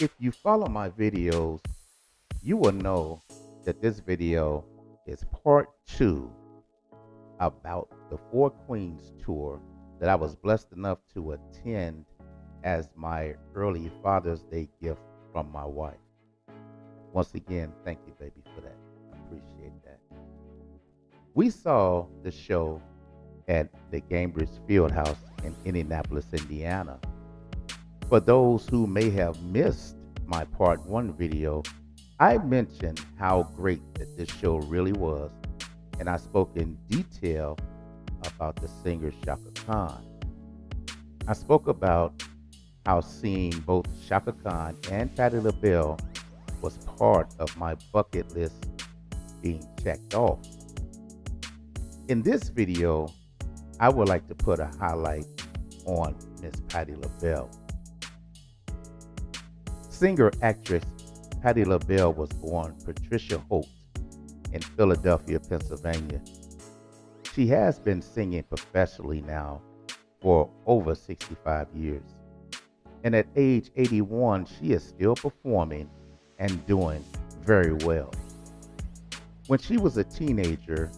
If you follow my videos, you will know that this video is part two about the Four Queens tour that I was blessed enough to attend as my early Father's Day gift from my wife. Once again, thank you, baby, for that. I appreciate that. We saw the show at the Gainbridge Fieldhouse in Indianapolis, Indiana. For those who may have missed my part one video, I mentioned how great that this show really was, and I spoke in detail about the singer Shaka Khan. I spoke about how seeing both Shaka Khan and Patti LaBelle was part of my bucket list being checked off. In this video, I would like to put a highlight on Miss Patti LaBelle. Singer-actress Patti LaBelle was born Patricia Holt in Philadelphia, Pennsylvania. She has been singing professionally now for over 65 years. And at age 81, she is still performing and doing very well. When she was a teenager,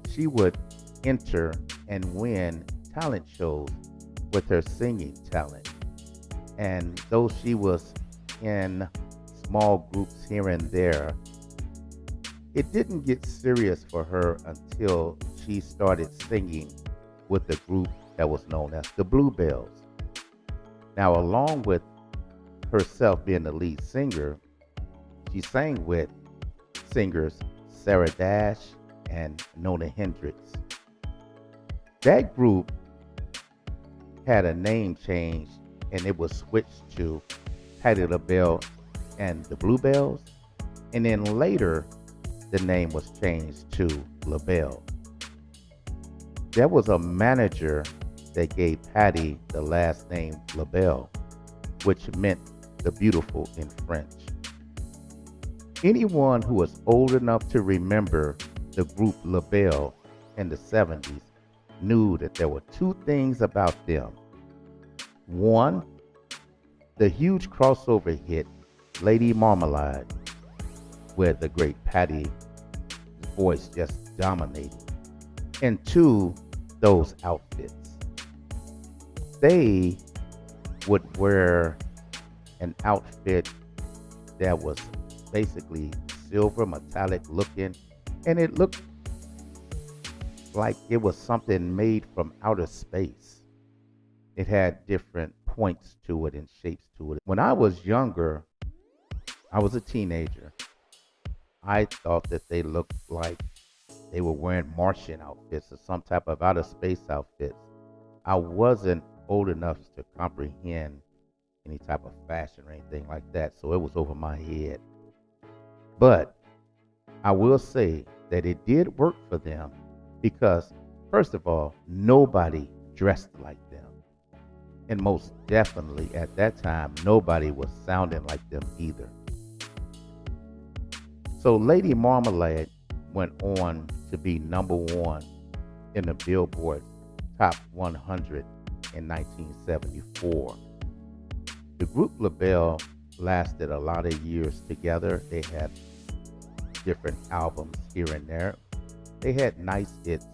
she would enter and win talent shows with her singing talent. And though she was in small groups here and there, it didn't get serious for her until she started singing with a group that was known as the Bluebells. Now, along with herself being the lead singer, she sang with singers Sarah Dash and Nona Hendrix. That group had a name change and it was switched to Patti LaBelle and the Bluebells, and then later the name was changed to LaBelle. There was a manager that gave Patti the last name LaBelle, which meant the beautiful in French. Anyone who was old enough to remember the group LaBelle in the 70s knew that there were two things about them. One, the huge crossover hit Lady Marmalade, where the great Patti's voice just dominated. And two, those outfits. They would wear an outfit that was basically silver metallic looking, and it looked like it was something made from outer space. It had different points to it and shapes to it. When I was younger, I was a teenager, I thought that they looked like they were wearing Martian outfits or some type of outer space outfits. I wasn't old enough to comprehend any type of fashion or anything like that, so it was over my head. But I will say that it did work for them because, first of all, nobody dressed like them. And most definitely at that time, nobody was sounding like them either. So Lady Marmalade went on to be number one in the Billboard Top 100 in 1974. The group LaBelle lasted a lot of years together. They had different albums here and there. They had nice hits,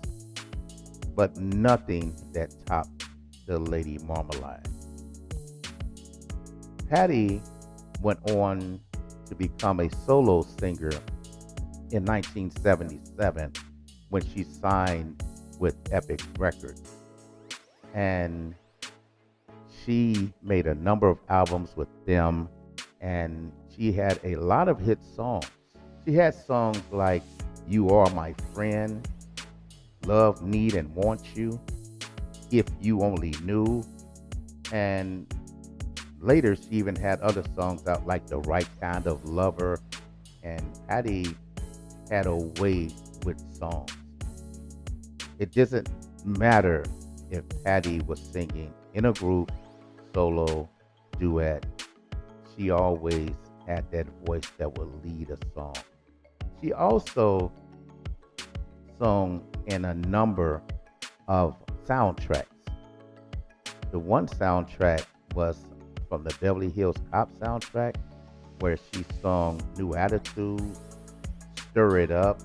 but nothing that topped the Lady Marmalade. Patti went on to become a solo singer in 1977 when she signed with Epic Records. And she made a number of albums with them, and she had a lot of hit songs. She had songs like You Are My Friend, Love, Need, and Want You, If You Only Knew, and later she even had other songs out like The Right Kind of Lover, and Patti had a way with songs. It doesn't matter if Patti was singing in a group, solo, duet, she always had that voice that would lead a song. She also sung in a number of soundtracks. The one soundtrack was from the Beverly Hills Cop soundtrack, where she sung New Attitude, Stir It Up,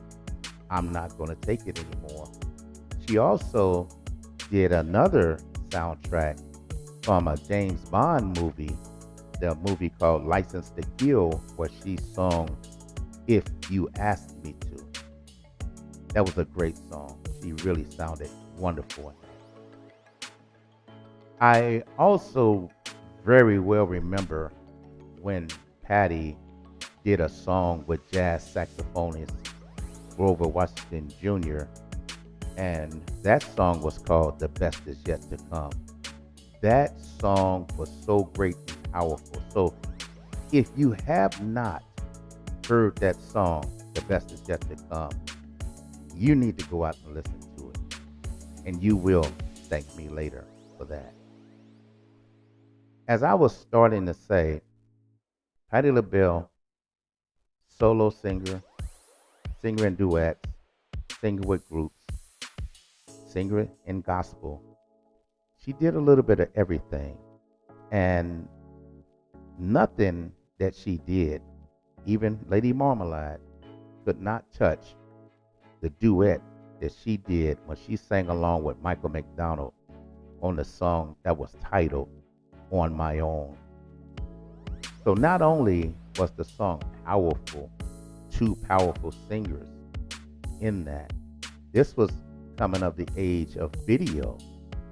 I'm Not Gonna Take It Anymore. She also did another soundtrack from a James Bond movie, the movie called License to Kill, where she sung If You Asked Me To. That was a great song. She really sounded wonderful in that. I also very well remember when Patti did a song with jazz saxophonist Grover Washington Jr., and that song was called The Best Is Yet to Come. That song was so great and powerful. So if you have not heard that song, The Best Is Yet to Come, you need to go out and listen to it. And you will thank me later for that. As I was starting to say, Patti LaBelle, solo singer, singer in duets, singer with groups, singer in gospel. She did a little bit of everything. And nothing that she did, even Lady Marmalade, could not touch the duet that she did when she sang along with Michael McDonald on the song that was titled On My Own. So not only was the song powerful, two powerful singers in that, this was coming of the age of video.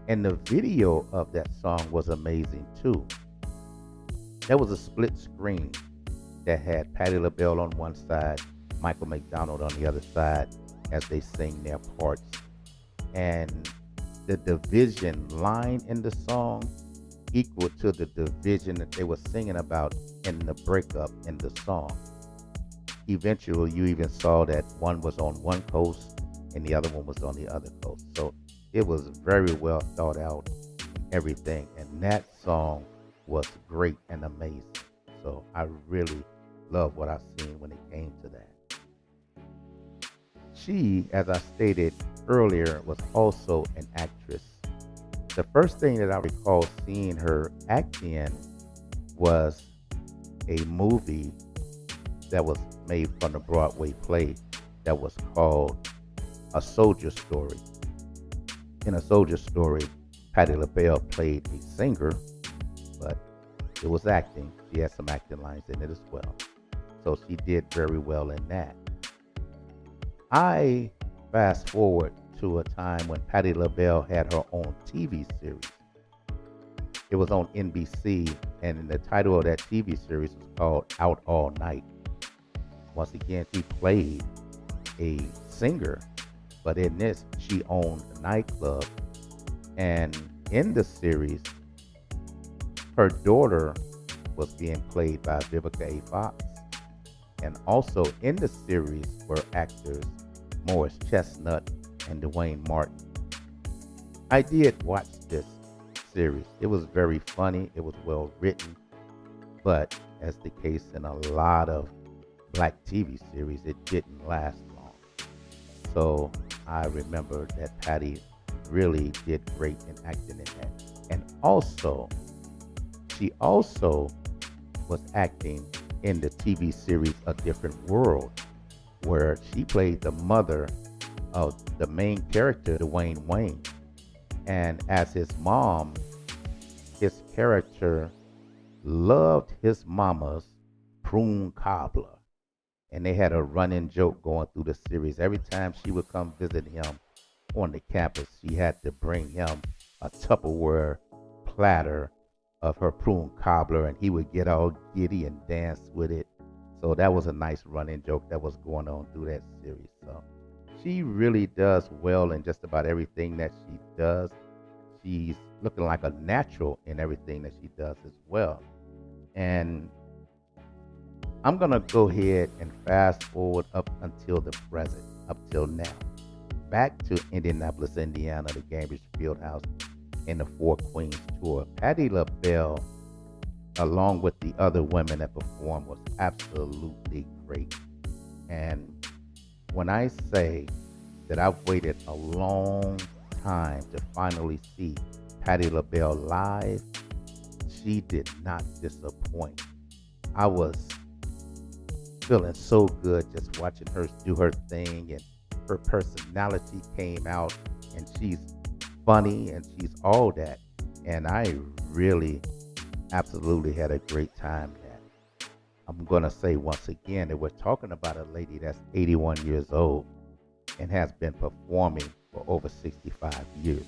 And the video of that song was amazing too. There was a split screen that had Patti LaBelle on one side, Michael McDonald on the other side as they sing their parts. And the division line in the song equal to the division that they were singing about in the breakup in the song. Eventually, you even saw that one was on one coast and the other one was on the other coast. So it was very well thought out, everything. And that song was great and amazing. So I really love what I've seen when it came to that. She, as I stated earlier, was also an actress. The first thing that I recall seeing her act in was a movie that was made from the Broadway play that was called A Soldier Story. In A Soldier Story, Patti LaBelle played a singer, but it was acting. She had some acting lines in it as well. So she did very well in that. I fast forward to a time when Patti LaBelle had her own TV series. It was on NBC, and the title of that TV series was called Out All Night. Once again, she played a singer, but in this, she owned a nightclub. And in the series, her daughter was being played by Vivica A. Fox. And also in the series were actors Morris Chestnut and Dwayne Martin. I did watch this series. It was very funny. It was well written. But as the case in a lot of black TV series, it didn't last long. So I remember that Patti really did great in acting in that. And also, she also was acting in the TV series A Different World, where she played the mother of the main character, Dwayne Wayne. And as his mom, his character loved his mama's prune cobbler. And they had a running joke going through the series. Every time she would come visit him on the campus, she had to bring him a Tupperware platter of her prune cobbler, and he would get all giddy and dance with it. So that was a nice running joke that was going on through that series. So she really does well in just about everything that she does. She's looking like a natural in everything that she does as well. And I'm going to go ahead and fast forward up until the present, up till now. Back to Indianapolis, Indiana, the Gainbridge Fieldhouse in the Four Queens tour. Patti LaBelle, along with the other women that performed, was absolutely great. And when I say that I've waited a long time to finally see Patti LaBelle live, she did not disappoint. I was feeling so good just watching her do her thing, and her personality came out, and she's funny and she's all that. And I really absolutely had a great time that. I'm going to say once again that we're talking about a lady that's 81 years old and has been performing for over 65 years.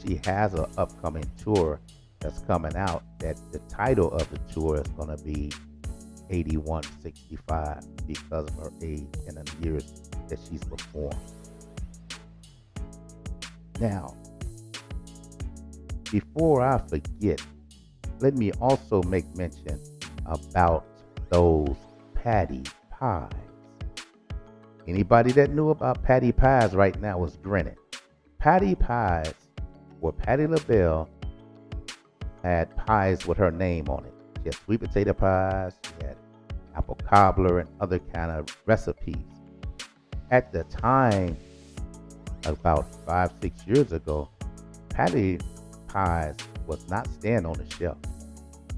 She has an upcoming tour that's coming out that the title of the tour is going to be 8165 because of her age and the years that she's performed. Now, before I forget, let me also make mention about those Patti pies. Anybody that knew about Patti pies right now was grinning. Patti pies, or Patti LaBelle, had pies with her name on it. She had sweet potato pies, she had apple cobbler, and other kind of recipes. At the time, about 5-6 years ago, Patti pies was not staying on the shelf.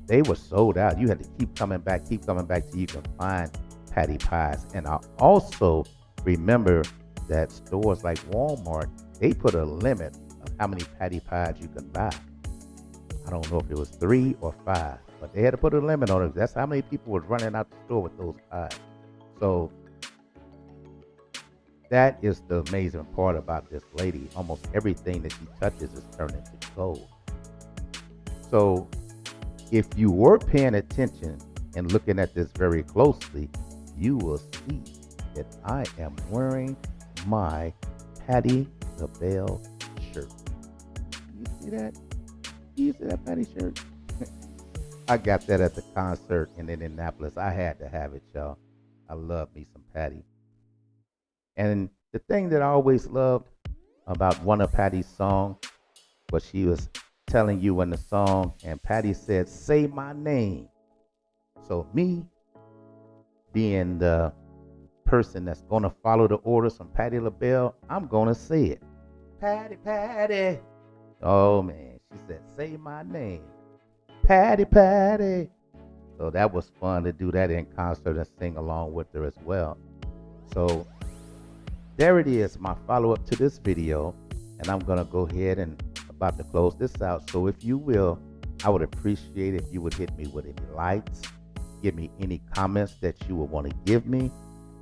They were sold out. You had to keep coming back till you can find Patti pies. And I also remember that stores like Walmart, they put a limit of how many Patti pies you could buy. I don't know if it was 3 or 5, but they had to put a limit on it. That's how many people was running out the store with those pies. So that is the amazing part about this lady. Almost everything that she touches is turned into gold. So if you were paying attention and looking at this very closely, you will see that I am wearing my Patti LaBelle shirt. You see that? You see that Patti shirt? I got that at the concert in Indianapolis. I had to have it, y'all. I love me some Patti. And the thing that I always loved about one of Patti's songs was she was telling you in the song, and Patti said, "Say my name." So me being the person that's going to follow the orders from Patti LaBelle, I'm going to say it. Patti, Patti. Oh, man. She said, "Say my name. Patti, Patti." So that was fun to do that in concert and sing along with her as well. So there it is, my follow-up to this video. And I'm going to go ahead and about to close this out. So if you will, I would appreciate if you would hit me with any likes, give me any comments that you would want to give me.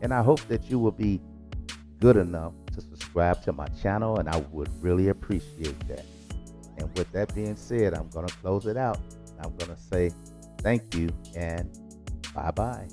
And I hope that you will be good enough to subscribe to my channel, and I would really appreciate that. And with that being said, I'm going to close it out. I'm going to say thank you and bye-bye.